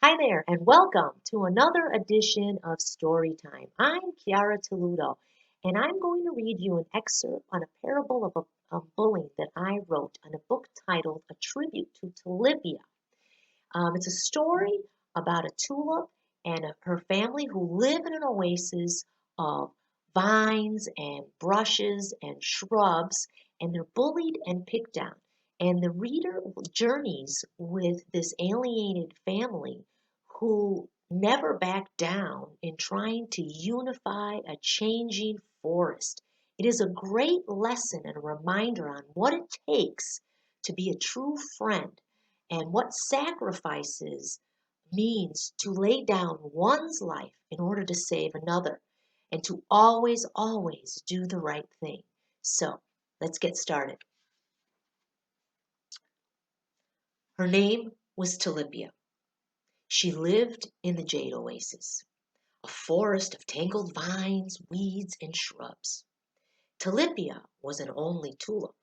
Hi there, and welcome to another edition of Storytime. I'm Chiara Talluto, and I'm going to read you an excerpt on a parable of a bully that I wrote in a book titled A Tribute to Tulipia. It's a story about a tulip and her family who live in an oasis of vines and brushes and shrubs, and they're bullied and picked on. And the reader journeys with this alienated family who never back down in trying to unify a changing forest. It is a great lesson and a reminder on what it takes to be a true friend and what sacrifices means to lay down one's life in order to save another and to always do the right thing. So let's get started. Her name was Tulipia. She lived in the jade oasis, a forest of tangled vines, weeds, and shrubs. Tulipia was an only tulip.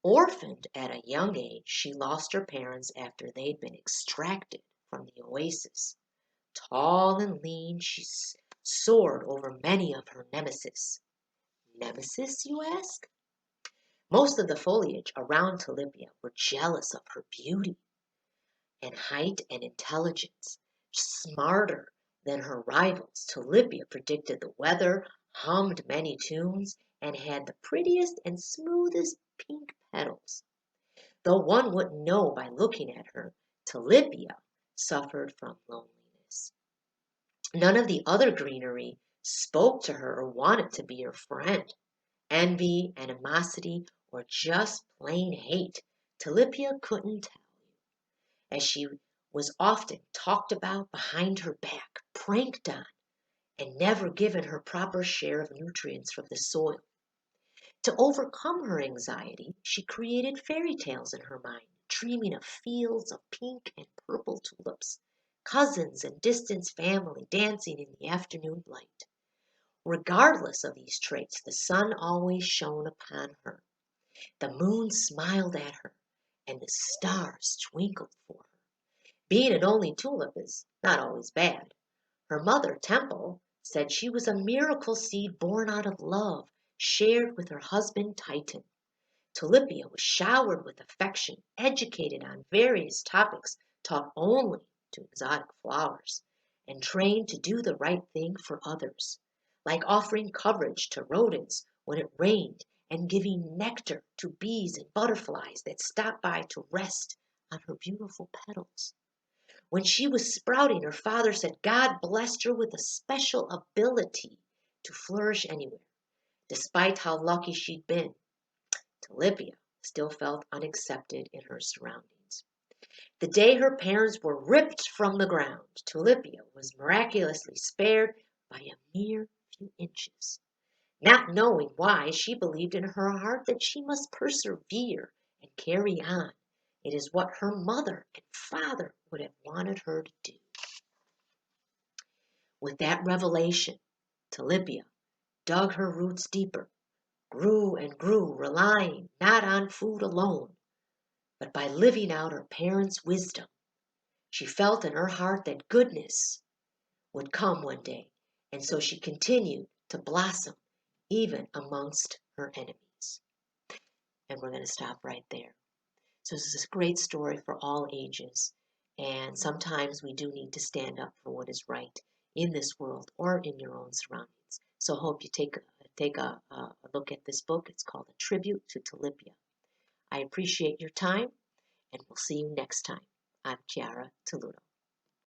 Orphaned at a young age, she lost her parents after they'd been extracted from the oasis. Tall and lean, she soared over many of her nemesis. Nemesis, you ask? Most of the foliage around Tulipia were jealous of her beauty and height and intelligence. Smarter than her rivals, Tulipia predicted the weather, hummed many tunes, and had the prettiest and smoothest pink petals. Though one wouldn't know by looking at her, Tulipia suffered from loneliness. None of the other greenery spoke to her or wanted to be her friend. Envy, animosity, or just plain hate, Tulipia couldn't tell you, as she was often talked about behind her back, pranked on, and never given her proper share of nutrients from the soil. To overcome her anxiety, she created fairy tales in her mind, dreaming of fields of pink and purple tulips, cousins and distant family dancing in the afternoon light. Regardless of these traits, the sun always shone upon her. The moon smiled at her, and the stars twinkled for her. Being an only tulip is not always bad. Her mother, Temple, said she was a miracle seed born out of love, shared with her husband, Titan. Tulipia was showered with affection, educated on various topics, taught only to exotic flowers, and trained to do the right thing for others, like offering coverage to rodents when it rained and giving nectar to bees and butterflies that stopped by to rest on her beautiful petals. When she was sprouting, her father said God blessed her with a special ability to flourish anywhere. Despite how lucky she'd been, Tulipia still felt unaccepted in her surroundings. The day her parents were ripped from the ground, Tulipia was miraculously spared by a mere few inches. Not knowing why, she believed in her heart that she must persevere and carry on. It is what her mother and father would have wanted her to do. With that revelation, Tulipia dug her roots deeper, grew and grew, relying not on food alone, but by living out her parents' wisdom. She felt in her heart that goodness would come one day, and so she continued to blossom even amongst her enemies. And we're going to stop right there. So this is a great story for all ages, and sometimes we do need to stand up for what is right in this world or in your own surroundings. So I hope you take a look at this book. It's called A Tribute to Tulipia. I appreciate your time, and we'll see you next time. I'm Chiara Talluto.